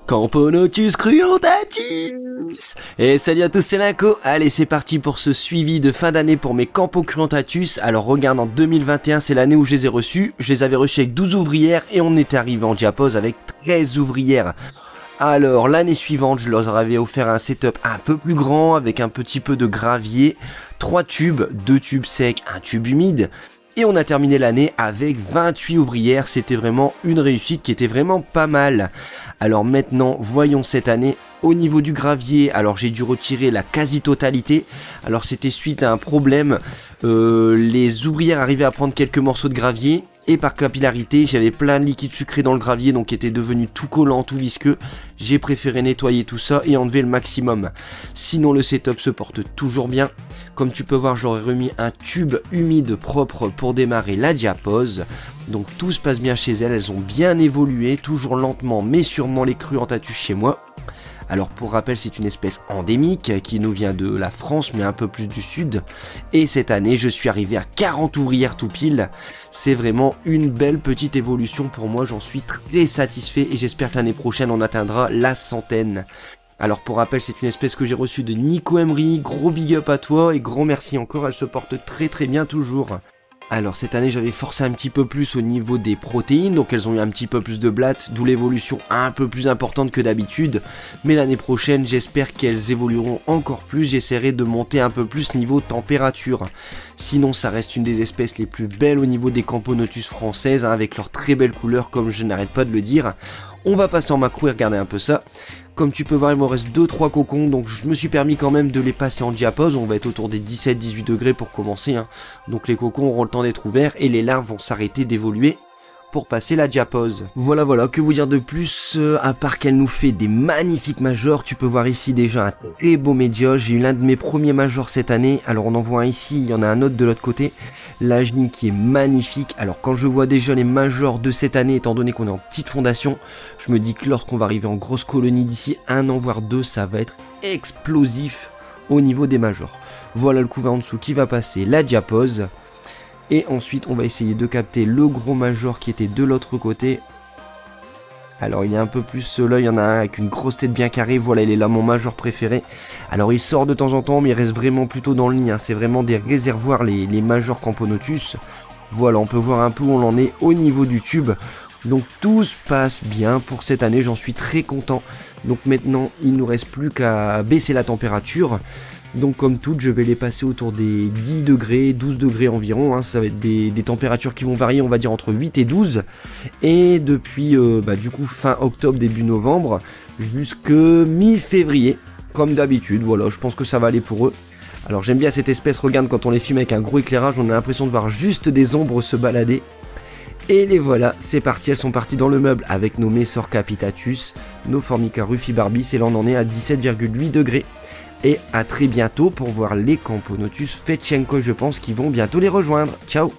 Camponotus cruentatus. Et salut à tous, c'est Linko. Allez, c'est parti pour ce suivi de fin d'année pour mes Campo cruentatus. Alors regarde, en 2021, c'est l'année où je les ai reçus. Je les avais reçus avec 12 ouvrières et on est arrivé en diapose avec 13 ouvrières. Alors l'année suivante, je leur avais offert un setup un peu plus grand avec un petit peu de gravier, 3 tubes, 2 tubes secs, un tube humide. Et on a terminé l'année avec 28 ouvrières, c'était vraiment une réussite qui était vraiment pas mal. Alors maintenant, voyons cette année, au niveau du gravier, alors j'ai dû retirer la quasi-totalité. Alors c'était suite à un problème, les ouvrières arrivaient à prendre quelques morceaux de gravier. Et par capillarité, j'avais plein de liquide sucré dans le gravier, donc qui était devenu tout collant, tout visqueux. J'ai préféré nettoyer tout ça et enlever le maximum. Sinon le setup se porte toujours bien. Comme tu peux voir, j'aurais remis un tube humide propre pour démarrer la diapose. Donc tout se passe bien chez elles, elles ont bien évolué, toujours lentement mais sûrement les cruentatus chez moi. Alors pour rappel, c'est une espèce endémique qui nous vient de la France mais un peu plus du sud. Et cette année, je suis arrivé à 40 ouvrières tout pile. C'est vraiment une belle petite évolution pour moi, j'en suis très satisfait et j'espère que l'année prochaine on atteindra la centaine. Alors pour rappel, c'est une espèce que j'ai reçue de Nico Emery, gros big up à toi et grand merci encore, elle se porte très bien toujours. Alors cette année j'avais forcé un petit peu plus au niveau des protéines, donc elles ont eu un petit peu plus de blattes, d'où l'évolution un peu plus importante que d'habitude. Mais l'année prochaine j'espère qu'elles évolueront encore plus, j'essaierai de monter un peu plus niveau température. Sinon ça reste une des espèces les plus belles au niveau des Camponotus françaises, hein, avec leurs très belles couleurs comme je n'arrête pas de le dire. On va passer en macro et regarder un peu ça. Comme tu peux voir, il me reste 2-3 cocons, donc je me suis permis quand même de les passer en diapose. On va être autour des 17-18 degrés pour commencer, hein. Donc les cocons auront le temps d'être ouverts et les larves vont s'arrêter d'évoluer pour passer la diapose. Voilà, que vous dire de plus, à part qu'elle nous fait des magnifiques majors. Tu peux voir ici déjà un très beau média. J'ai eu l'un de mes premiers majors cette année. Alors on en voit un ici, il y en a un autre de l'autre côté. La ligne qui est magnifique. Alors quand je vois déjà les majors de cette année, étant donné qu'on est en petite fondation, je me dis que lorsqu'on va arriver en grosse colonie d'ici 1 an voire 2, ça va être explosif au niveau des majors. Voilà le couvert en dessous qui va passer la diapose. Et ensuite on va essayer de capter le gros major qui était de l'autre côté. Alors il est un peu plus là, il y en a un avec une grosse tête bien carrée, voilà il est là mon major préféré. Alors il sort de temps en temps mais il reste vraiment plutôt dans le nid, hein. C'est vraiment des réservoirs les majors Camponotus. Voilà, on peut voir un peu où on en est au niveau du tube. Donc tout se passe bien pour cette année, j'en suis très content. Donc maintenant il ne nous reste plus qu'à baisser la température. Donc comme toutes, je vais les passer autour des 10 degrés, 12 degrés environ, hein. Ça va être des températures qui vont varier, on va dire entre 8 et 12. Et depuis du coup fin octobre, début novembre, jusque mi-février, comme d'habitude. Voilà, je pense que ça va aller pour eux. Alors j'aime bien cette espèce, regarde, quand on les filme avec un gros éclairage, on a l'impression de voir juste des ombres se balader. Et les voilà, c'est parti, elles sont parties dans le meuble avec nos Messor capitatus, nos Formica rufibarbis, et là on en est à 17,8 degrés. Et à très bientôt pour voir les Camponotus Fetchenko, je pense, qui vont bientôt les rejoindre. Ciao!